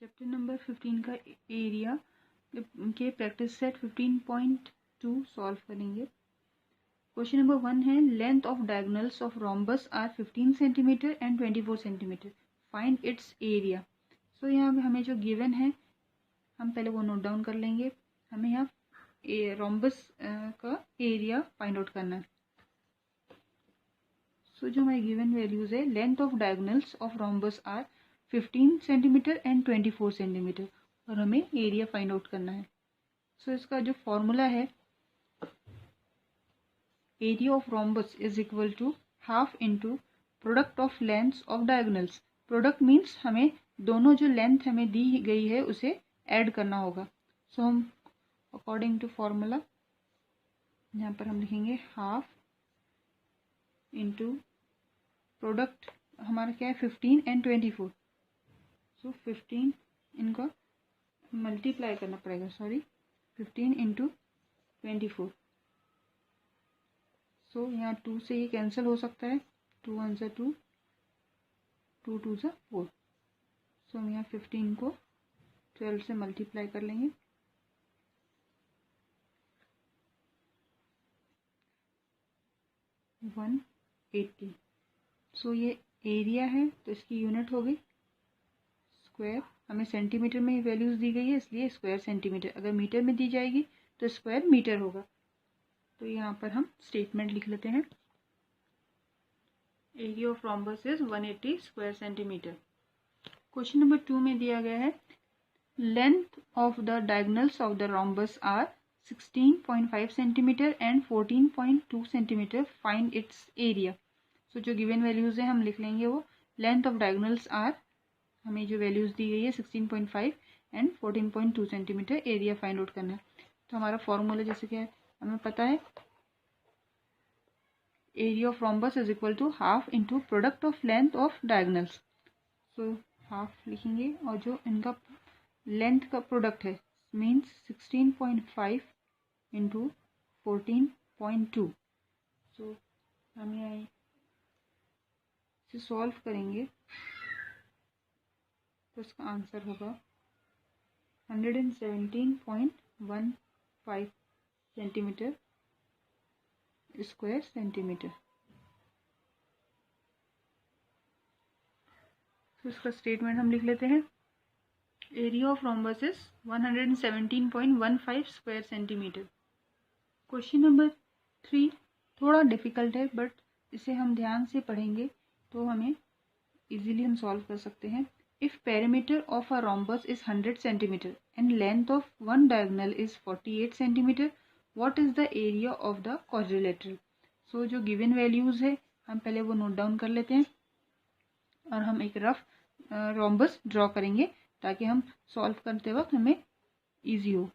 Chapter number 15 का area के practice set 15.2 solve करेंगे। क्वेश्चन नंबर 1 है length of diagonals of rhombus are 15 centimetre and 24 centimetre, find its area. So यहाँ पे हमें जो गिवन है हम पहले वो नोट डाउन कर लेंगे। हमें यहाँ रोम्बस का एरिया फाइंड आउट करना है। सो जो हमारी गिवन वैल्यूज है, length of diagonals of rhombus are 15 centimetre and 24 centimetre और हमें एरिया फाइंड आउट करना है। सो इसका जो फॉर्मूला है, area of rhombus is equal to half into product of lengths of diagonals. Product means हमें दोनों जो लेंथ हमें दी गई है उसे ऐड करना होगा। सो हम अकॉर्डिंग टू फॉर्मूला यहाँ पर हम लिखेंगे हाफ इंटू प्रोडक्ट हमारा क्या है 15 एंड 24। सो 15 इनका मल्टीप्लाई करना पड़ेगा, 15 इंटू 24। सो यहाँ 2 से ये कैंसिल हो सकता है, 2 1 से 2, 2 2 से 4। सो हम यहाँ 15 को 12 से मल्टीप्लाई कर लेंगे। वन 80। सो ये एरिया है तो इसकी यूनिट हो गई स्क्वायर। हमें सेंटीमीटर में वैल्यूज दी गई है इसलिए स्क्वायर सेंटीमीटर, अगर मीटर में दी जाएगी तो स्क्वायर मीटर होगा। तो यहाँ पर हम स्टेटमेंट लिख लेते हैं, area of rhombus is 180 square centimetre. Question number 2 में दिया गया है length of the diagonals of the rhombus are 16.5 centimetre and 14.2 centimetre, find its area. So जो गिवन वैल्यूज है हम लिख लेंगे वो लेंथ ऑफ डायगोनल्स आर, हमें जो वैल्यूज दी गई है 16.5 and 14.2 centimetre, area find out करना है। तो हमारा फॉर्मूला जैसे क्या है हमें पता है, area of rhombus is equal to half into product of length of diagonals. So half लिखेंगे और जो इनका लेंथ का प्रोडक्ट है मीन्स 16.5 इंटू 14.2। सो हम यहाँ इसे सॉल्व करेंगे तो इसका आंसर होगा 117.15 सेंटीमीटर स्क्वायर सेंटीमीटर। तो इसका स्टेटमेंट हम लिख लेते हैं, area of rhombus is 117.15 square centimetre. Question number 3 थोड़ा डिफिकल्ट है बट इसे हम ध्यान से पढ़ेंगे तो हमें इजीली हम सॉल्व कर सकते हैं। If perimeter of a rhombus is 100 centimetre and length of one diagonal is 48 centimetre, what is the area of the quadrilateral. So जो गिवन वैल्यूज है हम पहले वो नोट डाउन कर लेते हैं और हम एक रफ रोम्बस ड्रॉ करेंगे ताकि हम सॉल्व करते वक्त हमें इजी हो।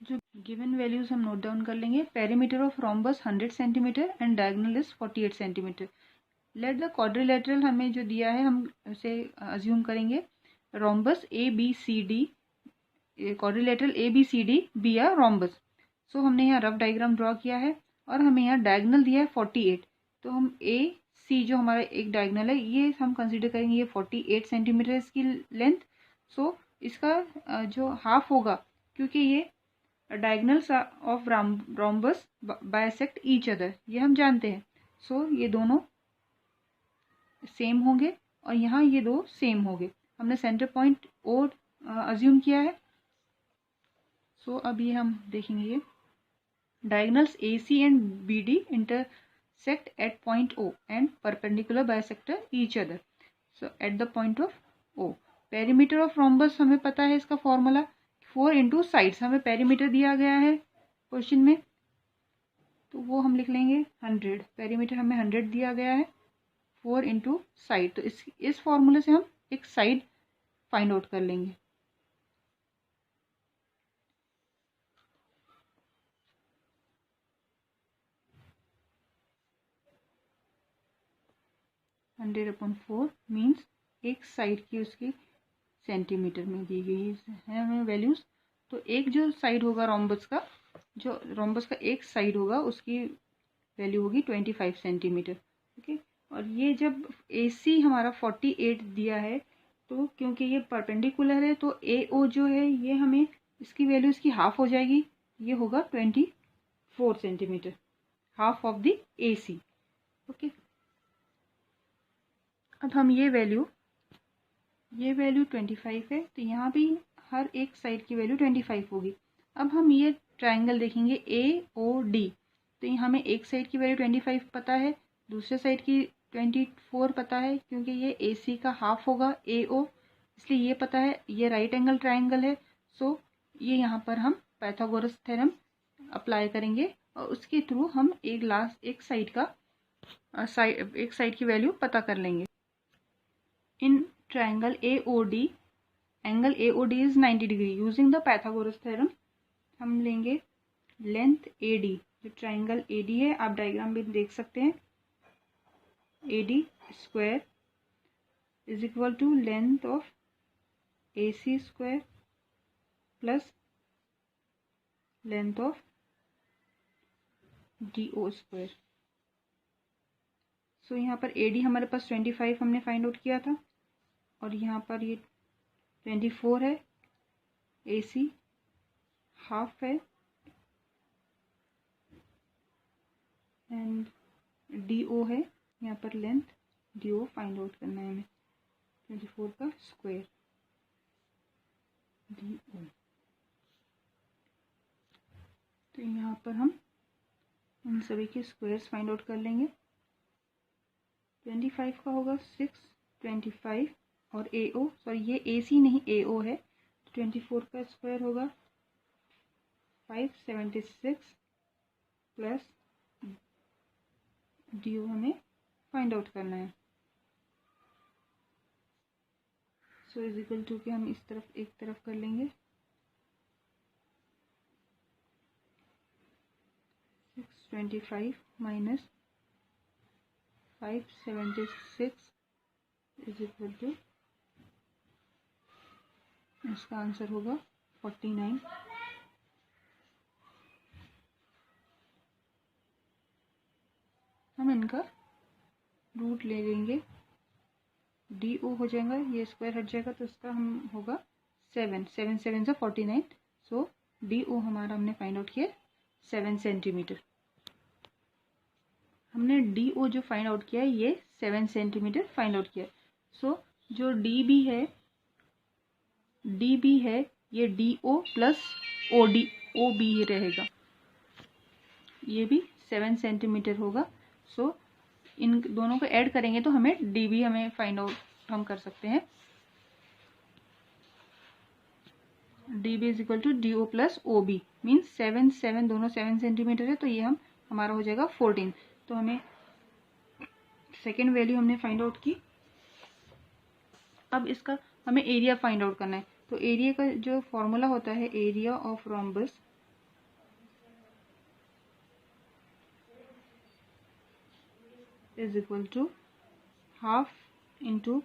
जो गिवन वैल्यूज हम नोट डाउन कर लेंगे, perimeter of rhombus 100 centimetre and diagonal is 48 centimetre. Let the quadrilateral हमें जो दिया है हम उसे अज्यूम करेंगे rhombus ABCD, quadrilateral ABCD be a rhombus. So हमने यहाँ रफ डायग्राम ड्रॉ किया है और हमें यहाँ डायगोनल दिया है 48। तो हम AC जो हमारा एक डायगोनल है ये हम कंसीडर करेंगे, ये 48 सेंटीमीटर इसकी लेंथ। सो इसका जो हाफ होगा, क्योंकि ये diagonals of rhombus bisect each other, ये हम जानते हैं। सो ये दोनों सेम होंगे और यहाँ ये दो सेम होंगे। हमने सेंटर पॉइंट O अज्यूम किया है। सो अब ये हम देखेंगे diagonals AC and BD intersect at point O and perpendicular bisector each other. So at the point of O, perimeter of rhombus हमें पता है इसका फॉर्मूला 4 इंटू साइड्स, हमें पेरीमीटर दिया गया है क्वेश्चन में तो वो हम लिख लेंगे 100। पेरीमीटर हमें 100 दिया गया है, 4 इंटू साइड। तो इस फॉर्मूले से हम एक साइड फाइंड आउट कर लेंगे। हंड्रेड अपॉन 4 मीन्स एक साइड की उसकी सेंटीमीटर में दी गई है हमें वैल्यूज। तो एक जो साइड होगा रोम्बस का, जो रोम्बस का एक साइड होगा उसकी वैल्यू होगी 25 सेंटीमीटर। ओके, और ये जब AC हमारा 48 दिया है तो क्योंकि ये परपेंडिकुलर है तो AO जो है ये हमें इसकी वैल्यू इसकी हाफ हो जाएगी, ये होगा 24 centimetre, half of the AC। Okay, अब हम ये वैल्यू 25 है तो यहाँ भी हर एक साइड की वैल्यू 25 होगी। अब हम ये ट्राइंगल देखेंगे AOD, तो हमें एक साइड की वैल्यू 25 पता है, दूसरे साइड की 24 पता है, क्योंकि ये AC का हाफ होगा AO, इसलिए ये पता है। ये राइट एंगल ट्राइंगल है, सो ये यहाँ पर हम पाइथागोरस थ्योरम अप्लाई करेंगे और उसके थ्रू हम एक साइड की वैल्यू पता कर लेंगे। In triangle AOD, angle AOD is 90 degree. Using the Pythagoras theorem हम लेंगे लेंथ AD, जो ट्राइंगल AD है, आप डायग्राम में देख सकते हैं, AD square is equal to length of AC square plus length of DO square. So यहाँ पर AD हमारे पास 25 हमने फाइंड आउट किया था और यहाँ पर ये 24 है, AC हाफ है एंड DO है, यहाँ पर लेंथ DO फाइंड आउट करना है हमें, 24 का स्क्वायर DO। तो यहाँ पर हम इन सभी के स्क्वायर्स फाइंड आउट कर लेंगे। 25 का होगा 6, 25 और AO, सॉरी ये AC नहीं AO है, 24 का स्क्वायर होगा 576 प्लस DO हमें फाइंड आउट करना है। सो इज इक्वल टू के हम इस तरफ एक तरफ कर लेंगे, 625 माइनस 576 इज इक्वल टू, इसका आंसर होगा 49। हम इनका रूट ले लेंगे, DO हो जाएगा, ये स्क्वायर हट जाएगा तो इसका हम होगा 7 7 से 49। सो DO हमारा हमने फाइंड आउट किया 7 सेंटीमीटर। हमने DO जो फाइंड आउट किया है ये 7 सेंटीमीटर फाइंड आउट किया। सो जो DB है ये DO प्लस OB ही रहेगा, ये भी 7 सेंटीमीटर होगा। सो इन दोनों को ऐड करेंगे तो हमें DB हमें फाइंड आउट हम कर सकते हैं। DB is equal to DO plus OB means 7 दोनों 7 सेंटीमीटर है, तो ये हमारा हो जाएगा 14। तो हमें सेकेंड वैल्यू हमने फाइंड आउट की। अब इसका हमें एरिया फाइंड आउट करना है, तो एरिया का जो फॉर्मूला होता है, area of rhombus is equal to half into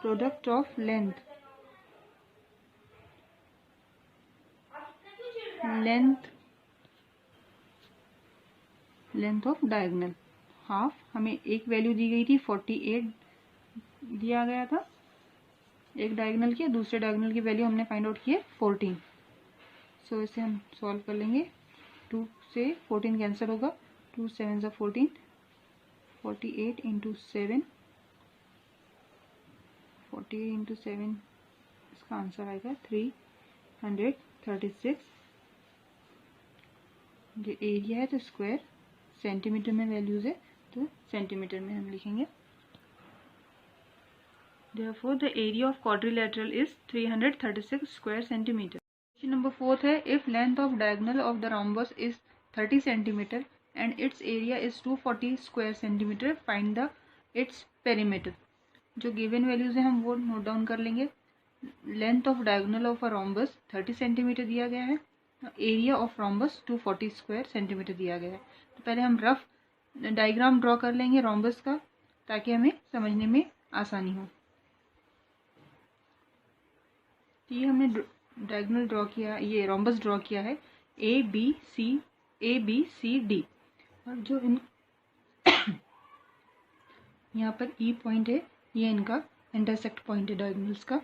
product of length of diagonal. Half हमें एक वैल्यू दी गई थी 48 दिया गया था एक डायगोनल की, दूसरे डायगोनल की वैल्यू हमने फाइंड आउट की है 14। सो इसे हम सॉल्व कर लेंगे, 2 से 14 कैंसिल होगा, 2 7 से 14, 48 इंटू 7, 48 इंटू 7 इसका आंसर आएगा 336। जो एरिया है तो स्क्वायर, सेंटीमीटर में वैल्यूज है तो सेंटीमीटर में हम लिखेंगे। Therefore, the area of quadrilateral is 336 square centimeter. Question number 4 है, if length of diagonal of the rhombus is 30 centimeter and its area is 240 square centimeter, find the its perimeter. जो given values है हम वो note down कर लेंगे। Length of diagonal of a rhombus 30 centimetre दिया गया है, area of rhombus 240 square centimetre दिया गया है। तो पहले हम रफ डायग्राम ड्रॉ कर लेंगे रोम्बस का, ताकि हमें समझने में आसानी हो। ये हमने डायगोनल ड्रॉ किया, ये रोम्बस ड्रॉ किया है, A B C ABCD, और जो इन यहाँ पर E पॉइंट है, ये इनका इंटरसेक्ट पॉइंट है डायगोनल्स का।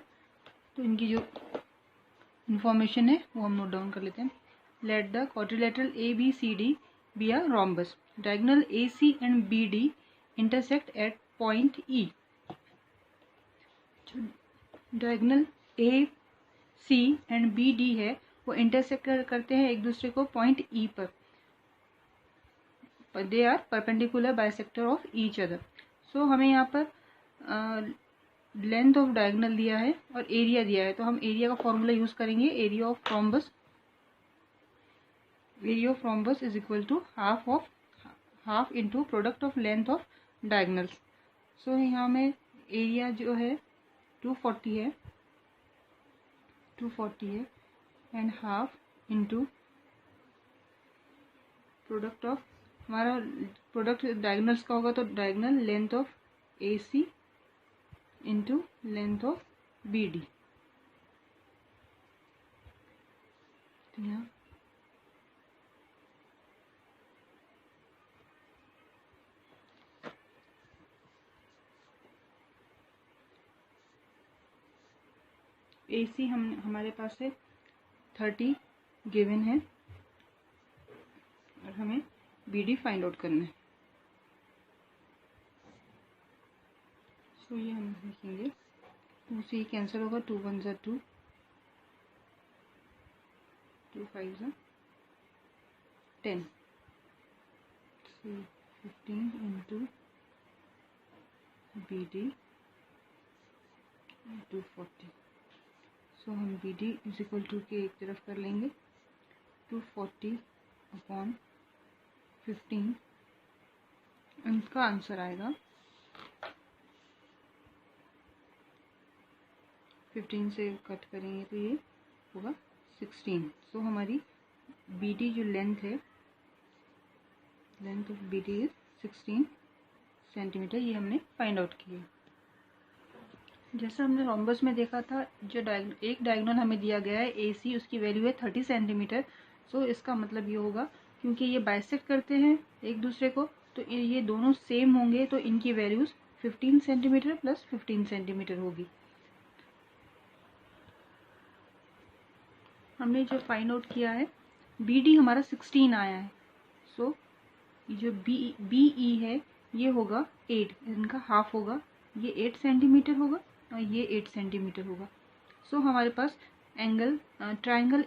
तो इनकी जो इंफॉर्मेशन है वो हम नोट डाउन कर लेते हैं। Late the quadrilateral ABCD be a rhombus. Diagonal AC and BD intersect at point E. जो डायगोनल AC एंड BD है वो इंटरसेक्ट करते हैं एक दूसरे को पॉइंट E पर। They are perpendicular bisector of each other. So हमें यहाँ पर लेंथ ऑफ डायगोनल दिया है और एरिया दिया है, तो हम एरिया का फॉर्मूला यूज करेंगे। Area of rhombus is equal to half into product of length of diagonals. So यहाँ में एरिया जो है 240 है and half into product of, हमारा प्रोडक्ट डायगोनल्स का होगा तो diagonal length of AC into length of BD। यहाँ AC हमारे पास है 30 गिवन है और हमें BD फाइंड आउट करना है। सो ये हम लिखेंगे 2 से कैंसिल होगा, 2 1 ज़ा 2, 2 5 ज़ा 10, 15 इंटू BD 240। सो हम BD इज इक्वल टू के एक तरफ कर लेंगे 240 अपॉन 15, इनका आंसर आएगा 15 से कट करेंगे तो ये होगा 16। सो हमारी BD जो लेंथ है, length of BD is 16 centimetre. ये हमने फाइंड आउट किया। जैसा हमने रोम्बस में देखा था, जो एक डायगोनल हमें दिया गया है AC, उसकी वैल्यू है 30 सेंटीमीटर। सो इसका मतलब ये होगा क्योंकि ये बाइसेक्ट करते हैं एक दूसरे को, तो ये दोनों सेम होंगे, तो इनकी वैल्यूज 15 सेंटीमीटर प्लस 15 सेंटीमीटर होगी। हमने जो फाइंड आउट किया है BD हमारा 16 आया है। सो जो BE है ये होगा 8, इनका हाफ होगा, ये 8 सेंटीमीटर होगा और ये 8 सेंटीमीटर होगा। सो हमारे पास एंगल ट्राइंगल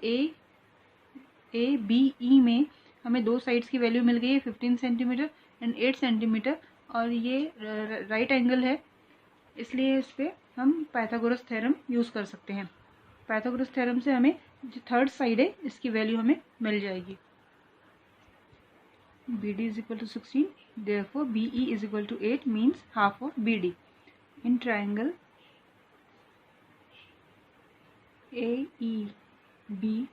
ABE में हमें दो साइड्स की वैल्यू मिल गई है 15 सेंटीमीटर एंड 8 सेंटीमीटर, और ये राइट एंगल है, इसलिए इस पर हम पाइथागोरस थ्योरम यूज़ कर सकते हैं। पाइथागोरस थ्योरम से हमें जो थर्ड साइड है इसकी वैल्यू हमें मिल जाएगी। BD is equal to 16, therefore BE is equal to 8 means half of BD. In triangle AEB,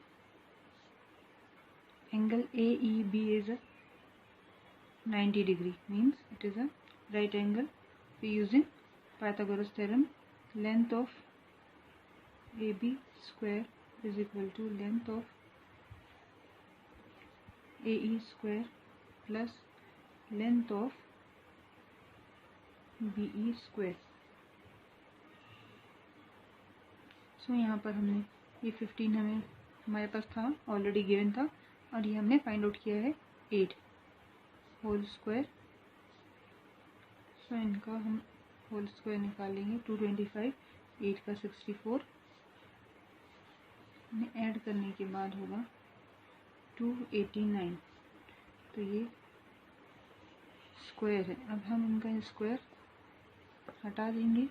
angle AEB is a 90 degree, means it is a right angle. We using Pythagoras theorem, length of AB square is equal to length of AE square plus length of BE square. So यहाँ पर हमने ये 15 हमारे पास था, already given था, और ये हमने फाइंड आउट किया है 8 होल स्क्वायर। सो इनका हम होल स्क्वायर निकालेंगे 225, 8 का 64 में ऐड करने के बाद होगा 289। तो ये स्क्वायर है। अब हम इनका स्क्वायर हटा देंगे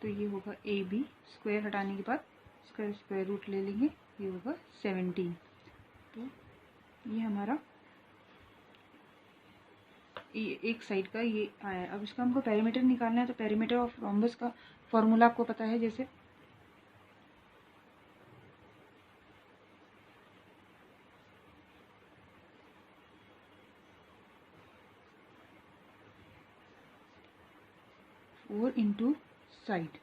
तो ये होगा AB, स्क्वायर हटाने के बाद इसका स्क्वायर रूट ले लेंगे, ये होगा 17। तो ये हमारा एक साइड का ये आया। अब इसका हमको पेरीमीटर निकालना है, तो पेरीमीटर ऑफ रोम्बस का फॉर्मूला आपको पता है, जैसे फोर इंटू साइड।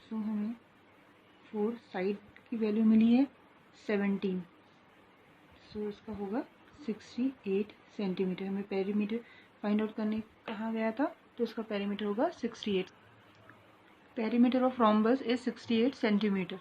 सो हमें 4 साइड की वैल्यू मिली है 17 सो इसका होगा 68 सेंटीमीटर। हमें पेरीमीटर फाइंड आउट करने कहा गया था, तो इसका पेरीमीटर होगा 68। Perimeter of rhombus is 68 centimetre.